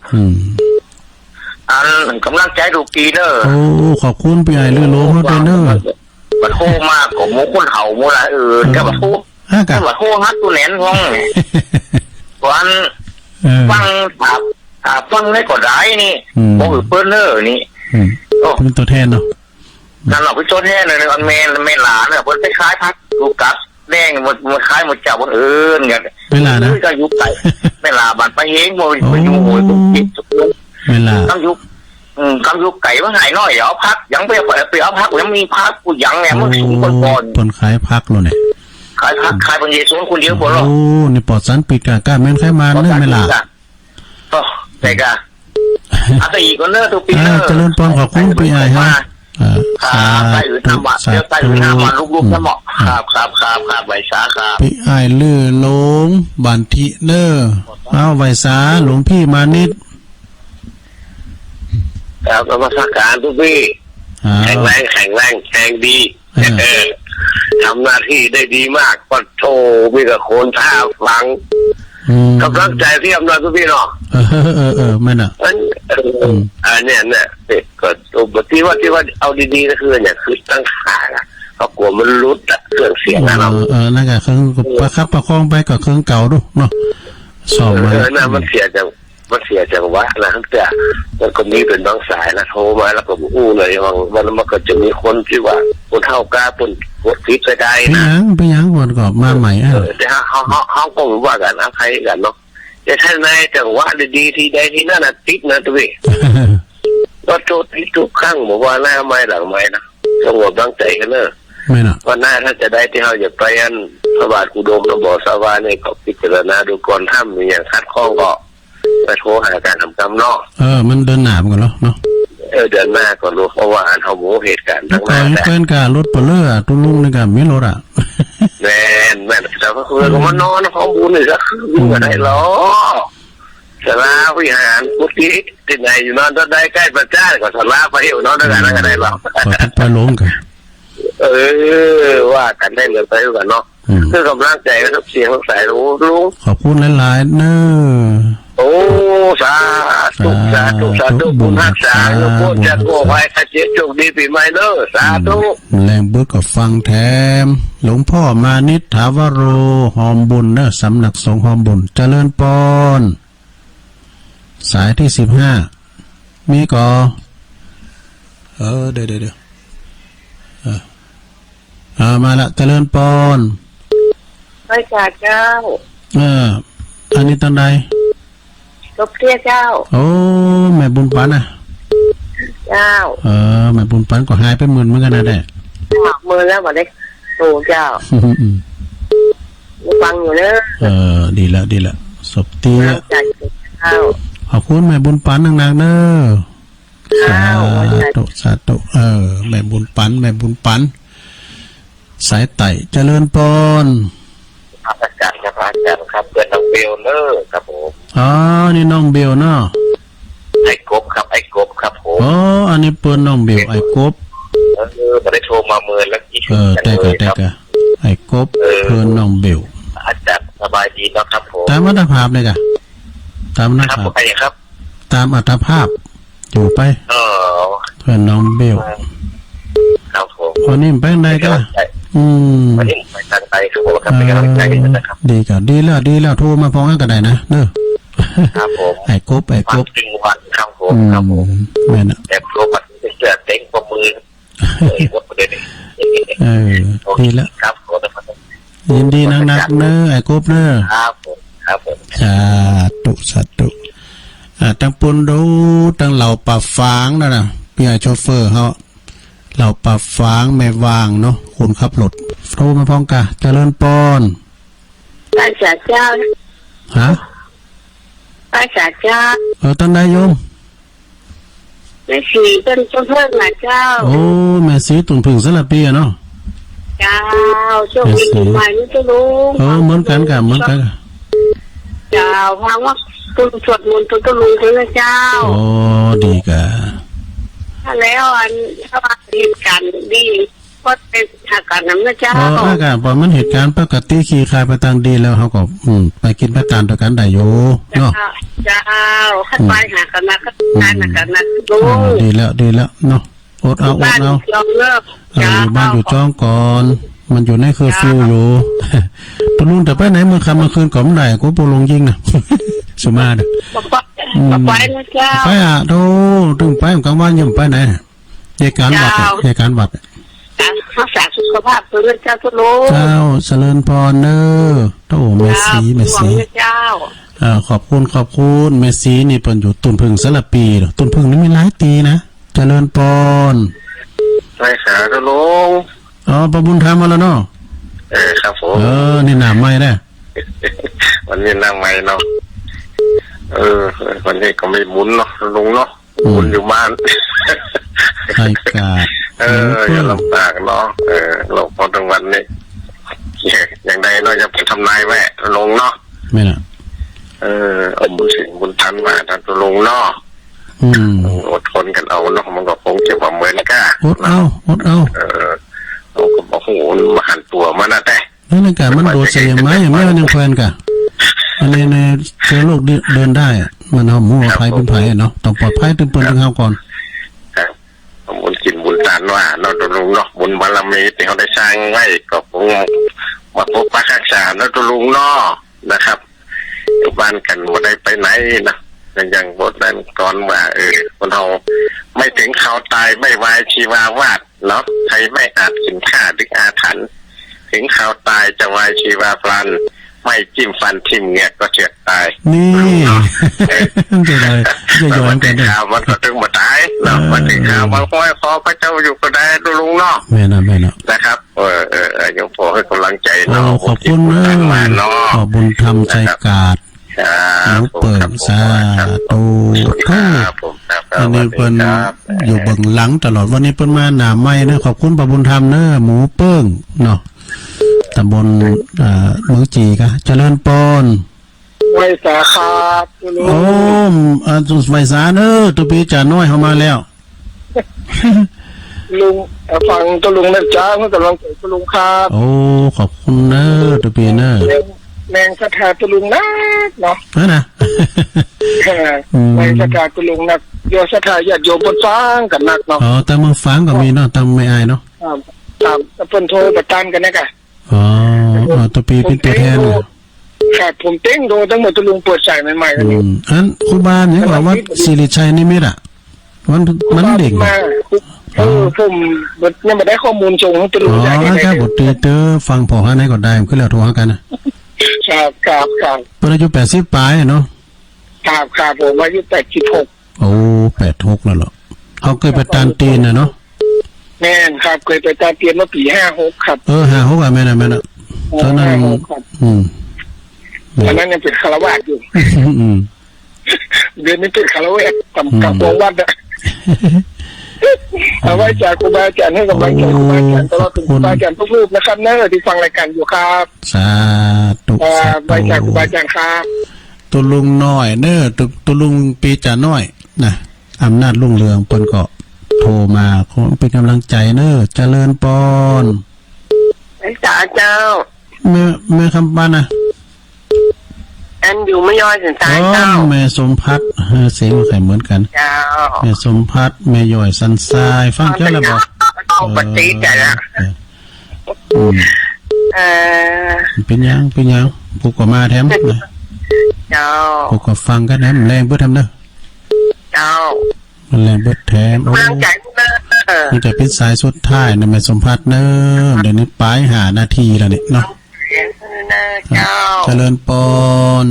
อันกำลังใจดูปีเนอร์ขอบคุณพี่ไอ้เรือโลเขาเนอร์บัดโฮมากของมุคนเห่ามุละก็บัดโฮบัดโฮฮัดตัวแหนห้องวันฟังฟังได้ก็ได้นี่โอ้เปิ้ลเนอร์นี่เป็นตัวแทนเนาะนั่นเราเป็นตัวแทนเลยอันเมนหลานเนี่ยเปิ้ลไปคล้ายพักลูกัสแดงมันคล้ายมันจับมันเนี่ยเวลานะก็ยุบไก่เวลาบัดไปเองโมยไปยุ่งโมยติดเวลาต้องยุบกำยุกไก่ว่าหายน้อยเดี๋ยวพักยังไปเอาพักยังมีพักกูยังเนี่ยมันสูงก่อนคนขายพักเลยเนี่ยขายพักขายปัญญาสูงคนเดียวหมดหรอนี่ปอดสันปิดกะก้าแม่นใครมาเนื่อไม่ล่ะแต่กะอาตีก็เนื้อตัวปีเนอร์เจริญปอนขอบคุณปีไอ้ฮะไปอื่นทำบัตรเดี๋ยวไปอื่นทำบัตรลูกๆจะเหมาะครับใบสาครับปีไอ้ลือลงบันทิเนอร์เอาใบสาหลวงพี่มานิดแล้วก็มาสักการทุกพี่แข็งแรงดีทำหน้าที่ได้ดีมากปัดโชมีกับโคนท่าฟังกำลังใจที่อำนาจทุกพี่เนาะไม่น่ะเนี่ยก็ที่ว่าเอาดีๆก็คือเนี่ยคือตั้งขาเขากลัวมันรุดเครื่องเสียงนะเนาะนั่นก็เครื่องประคับประคองไปกับเครื่องเก่าดูเนาะสอบมาน่ะมันเสียจังหวะนะแต่มันก็มีเป็นบางสายนะโทรมาแล้วก็อู้เลยวันมันก็จะมีคนที่ว่าคนเท่ากล้าคนกดฟิตได้นะไปยังวันก็มาใหม่แต่เขาก็ว่ากันใครกันเนาะแต่ท่านนายจังหวะดีๆที่ใดที่นั่นน่ะติดนะตัวเองก็โจทย์ทุกครั้งบอกว่าหน้าไม่หลังไม่นะสงบตั้งใจกันเนอะไม่นะว่าหน้าถ้าจะได้ที่เราอยากไปอันพระบาทอุดมระบอบสวาเนี่ยก็พิจารณาดูก่อนถ้ามีอย่างคัดข้องก็ไปโทรหาการทำกรรมนอกมันเดินหนาเหมือนกันเนาะเดินหน้าก่อนรู้เพราะว่าอันเขาโมเหตุการณ์ทั้งนั้นแต่เป็นการรถเปลือกตุ้งลุงในการไม่รถแม่แต่ก็คือมันนอนเขาบุญเลยก็คือวิ่งมาได้หรอ สาราวิหารพุทธิที่ไหนอยู่นอนต้นได้ใกล้พระเจ้าก็สาราไปอยู่นอนด้วยกันนั่นก็ได้หรอก ขอทุกไปลงกัน ว่ากันได้เลยไปกันเนาะคือกำลังใจทุกเสียงทุกสายรู้ลุง ขอบคุณหลายๆเนอะ โอ้สาธุสาธุสาธุบุญรักษาโยมพ่อจะโง่ไปขจิตโชคดีปีใหม่เนอะสาธุ แรงเบิกกับฟังแถมหลวงพ่อมานิษฐาวโรหอมบุญเนอะสำนักสงฆ์หอมบุญเจริญปอนสายที่15มีก่อเดี๋ยวมาละเจริญปอน พระเจ้า อันนี้ตอนใด ลบเทียเจ้า โอ้แม่บุญปันอ่ะ เจ้า แม่บุญปันก็หายไปหมื่นเหมือนกันนะแด่ มือแล้วมาได้โตเจ้าฟังอยู่เนอะ ดีละศพเตี้ย ใจเจ้า ขอบคุณแม่บุญปันนางๆเนอะสาธุแม่บุญปันสายไต่เจริญปอน อาจารย์ครับเพื่อนน้องเบลเนอะครับผม นี่น้องเบลเนาะ ไอ้กบครับผม อันนี้เปิ้นน้องเบลไอ้กบ มาได้โทรมาเมื่อแล้วกี่ชั่วโมง แต่กะไอ้กบเปิ้นน้องเบล อาจารย์สบายดีนะครับผม ตามอัตภาพเลยกะตามนะครับ ไปครับ ตามอัตภาพอยู่ไปเพื่อนน้องเบล ครับผม วันนี้ไปไหนกะวันนี้ไปทางไปครับผมครับเป็นกำลังใจนะครับ ดีแล้วโทรมาพ้องกันได้นะเนอะ ครับผม ไอ้กบ จริงวันครับผมแม่น่ะ แต่โปรบัตเป็นเสือเต็งประมือวัดประเด็นดีแล้ว ครับผม ยินดีนักเนอะไอ้กบเนอะ ครับผมสาธุตั้งปุ่นดูตั้งเหล่าป่าฟางนั่นน่ะพี่ไอ้โชเฟอร์เขาเหล่าป่าฟางแม่วางเนาะคนขับรถโทรมาพ้องกะเจริญปอน พระเจ้า ฮะ พระเจ้า ตั้งได้โยม แม่สีเป็นเพื่อนนะเจ้า โอ้แม่สีตุนพึ่งสลับปีเนาะ เจ้าโชคดีปีใหม่นี่จะรู้ เหมือนกันเจ้าฟังว่าคุณสวดมนต์คุณก็รู้ใช่ไหมเจ้าดีกะถ้าแล้วถ้าว่าเหตุการณ์ดีก็เป็นอาการน้ำนะเจ้าอาการพอมันเหตุการณ์ปกติขี่คายไปทางดีแล้วเขาก็ไปกินไปตามด้วยกันได้อยู่เนาะเจ้าขันไปหากันนะก็ทานกันนะลุงดีแล้วเนาะอดเอาอยู่บ้านอยู่จ้องก่อนมันอยู่ในเคอร์ฟิวอยู่ปลุงแต่ไปไหนเมื่อค่ำเมื่อคืนก่อนไม่ได้กูปลุงยิงนะสุมาเด้อไปนะเจ้าไปโธ่ถึงไปกลางวันยังไปไหนเหตุการณ์วัดรักษาสุขภาพตัวเจ้าทุลุงเจ้าเจริญพรเนอะโอ้เมสีขอบคุณเมสีนี่เป็นอยู่ตุนพึ่งสลับปีตุนพึ่งนี่มีหลายตีนะเจริญพรใช่ขาทุลุงประบุญธรรมมาแล้วเนาะครับผมนี่หนาไม่ได้วันนี้นั่งไม่เนาะวันนี้ก็ไม่หมุนเนาะลุงเนาะหมุนอยู่บ้านใช่กาอย่าลำบากเนาะเราพอทั้งวันนี้อย่างใดเราจะไปทำนายแวะลงเนาะไม่น่ะบุญสิ่งบุญทันมาทันตัวลงเนาะอดทนกันเอาเนาะมันก็คงจะว่าเหมือนกันอดเอาเราก็บอกโหมาหันตัวมานะแต่นั่นแกมันโดดเสียงไหมไม่มันยังแควนกะอันนี้ในเชื้อโรคเดินได้มันเอาหมูภัยเป็นภัยเนาะต้องปลอดภัยตึงปืนตึงเฮาก่อนบุญกินบุญทานว่าเราตัวลุงเนาะบุญบารมีที่เขาได้สร้างไว้ก็คงมาพบปะรักษาเราตัวลุงเนาะนะครับอยู่บ้านกันบ่ได้ไปไหนนะอย่างบทนั้นก่อนว่าคนเราไม่ถึงข่าวตายไม่วายชีวาวาดเนาะใครไม่อาจสินค่าดึกอาถรรพ์ถึงข่าวตายจะวายชีวาพลันไม่จิ้มฟันทิ่มเงี้ยก็เจ็บตายนี่จะได้จะย้อนกันได้ข่าวมันก็ถึงหมดตายเนาะมันถึงข่าวมันค่อยขอพระเจ้าอยู่ก็ได้ดูลุงเนาะแม่นะนะครับยังพอให้กำลังใจเนาะขอบคุณขอบบุญธรรมใจกาดหนูเปิดสาธุอันนี้เปิ้นอยู่เบื้องหลังตลอดวันนี้เปิ้นมาหน้าไม้นะขอบคุณประบุญธรรมเนอะหมูเปิ้งเนาะตำบลเมืองจีกะเจริญปอน ไว้สาครับตุลุ โอ้ ง ไฟสาเนอะตัวปีจ่าน้อยเข้ามาแล้ว ลุงฟังตุลุงนะจ้าเมื่อกำลังใจตุลุงครับ โอ้ขอบคุณเนอะตัวปีเนอะ แมงสถาตุลุงนักเนาะ นั่นนะ แมงสถาตุลุงนักโยสถาญาติโยมบนฟ้างกันนักเนาะ อ๋อตามมือฟังก็มีเนาะตามไม่อายเนาะ ตามเพิ่นโทรประตันกันนะกะ อ๋อตัวปีเป็นตัวแทนเหรอ ครับผมเต้งโทรทั้งหมดตุลุงเปิดใส่ใหม่ๆกันนี้ อันครูบาเนี่ยบอกว่าสิริชัยนิมิตรอ่ะมันเด็ก มาผมยังไม่ได้ข้อมูลส่งให้ตุลุ อ๋ ง อ ได้ แค่บทเตอฟังพอหาไหนก็ได้ขึ้นแล้วโทรหากันนะครับ เป็นอายุ80ปลายเนาะ ครับผมอายุ86 โอ้86แล้วเหรอเขาเคยไปตามตีนนะเนาะ แม่นครับเคยไปตามเตียนเมื่อปี56ครับ 56อ่ะแม่น่ะตอนนั้นตอนนั้นยังเป็นคารวะอยู่ อืม เดือนนี้เป็นคารวะกับวงวัดอะเอาไว้จากครูบาอาจารย์ให้กำลังใจครูบาอาจารย์ตลอดถึงครูบาอาจารย์ทุกรูปนะครับเนอะที่ฟังรายการอยู่ครับ สาธุ ไว้จากครูบาอาจารย์ครับ ตัวลุงน้อยเนอะตัวลุงปีจ่าน้อยนะอำนาจรุ่งเรืองเปิ้นก็โทรมาขอเป็นกำลังใจเนอะเจริญปอน ไอ้จ๋าเจ้า แม่คำปานนะ อันอยู่ไม่ย่อยถึงตายเจ้า แม่สมพัฒน์เสียงใครเหมือนกัน เจ้า แม่สมพัฒน์แม่ย่อยสันทรายฟังเจ้าแล้วบอก เอาปฏิจ้ะละ เออ เป็นยังผูกก็มาแถมนะ เจ้า ผูกก็ฟังกันแถมแรงเบิดทำเนอะ เจ้า มันแรงเบิดแถมโอ้ กำลังใจพวกเนอะ มันจะเป็นสายสุดท้ายนะแม่สมพัฒน์เนอะเดี๋ยวนี้ปลายหานาทีแล้วเนี่ยเนาะ เจ้า เจริญปอน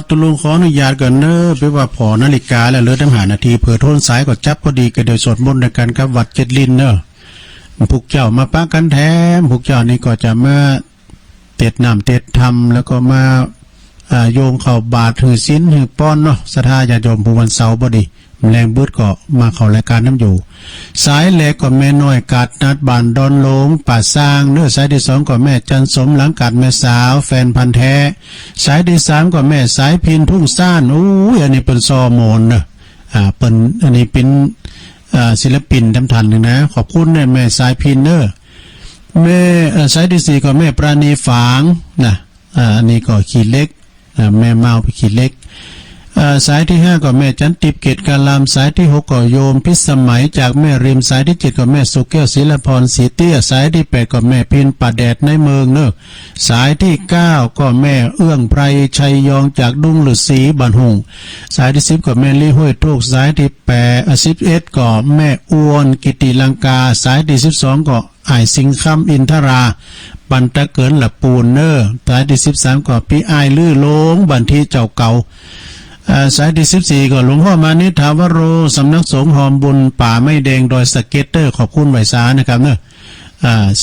ตุลุงขออนุญาตก่อนเนอะไปว่าพอนาฬิกาแล้วเหลือตั้งหานาทีเผื่อโทนสายก็จับพอดีก็เดี๋ยวสวดมนต์ในการกับวัดเจ็ดลินเนอะพวกเจ้ามาปะกันแถมพวกเจ้านี่ก็จะมาเต็ดน้ำเต็ดธรรมแล้วก็มาโยงเข้าบาตรถือศีลถือป้อนเนาะศรัทธาญาติโยมผู้วันเสาร์บ่ดีแรงบืดก็มาเข้ารายการน้ำอยู่สายแหลกก็แม่น้อยกาดนัดบานดอนหลงป่าสร้างเนื้อสายที่สองก็แม่จันสมหลังกาดแม่สาวแฟนพันธ์แท้สายที่สามก็แม่สายพินทุ่งซ่านอู้ยอันนี้เป็นซอโมนเนอะเป็นอันนี้เป็นศิลปินทำทันเลยนะขอบคุณเนี่ยแม่สายพินเนอร์แม่สายที่สี่ก็แม่ปราณีฝางนะอันนี้ก็ขีดเล็กแม่เมาไปขีดเล็กสายที่ห้าก็แม่จันติบเกตกาลามสายที่หกก็โยมพิสมัยจากแม่ริมสายที่เจ็ดก็แม่สุแก้วศิลพรสีเตี้ยสายที่แปดก็แม่พินป่าแดดในเมืองเนอะสายที่เก้าก็แม่เอื้องไพรชัยยองจากดุงหรือสีบันหงสายที่สิบก็แม่ลี่ห้วยทุกสายที่11ก็แม่อ้วนกิติลังกาสายที่12ก็ไอสิงคำอินทราปันตะเกินหลับปูนเนอร์สายที่13ก็พี่ไอลื่อโลงบันทีเจ้าเก่าสายที่14ก็หลวงพ่อมานิทาวโรสำนักสงฆ์หอมบุญป่าไม่แดงดอยสะเก็ตเตอร์ขอบคุณไหวสานะครับเนอะ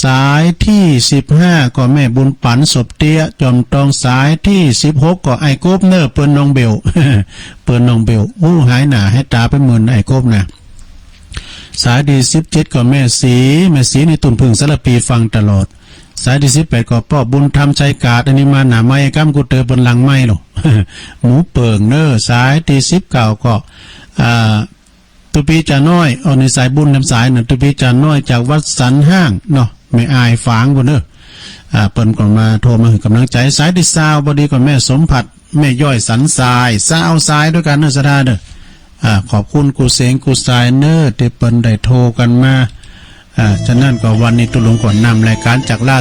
สายที่15ก็แม่บุญปันศพเตี้ยจอมตองสายที่16ก็ไอกบเนอร์เปิ้นน้องเบล เปิ้นน้องเบลโอ้หายหนาให้ตาไปหมื่นไอกบนะสายที่17ก็แม่สีในตุ่นพึ่งสารปีฟังตลอดสายที่18ก็ป้อบุญธรรมชัยกาดอันนี้มาหนาไม้ก้ามกูเตอบนหลังไม้หรอ หมูเปิงเนอร์สายที่19ก็ตุปีจาน้อยเอาในสายบุญนำสายน่ะตุปีจาน้อยจากวัดสันห้างเนาะไม่อายฝางบ่เนอเปิ้นก่อนมาโทรมาให้กำลังใจสายที่20บ่ดีก็แม่สมผัดแม่ย่อยสันทรายสายด้วยกันเนอสะดาเด้อขอบคุณกูเสงกูสายเนอร์ที่เปิ้นได้โทรกันมาฉะนั้นก็วันนี้ตุลุงก่อนนำรายการจากล่า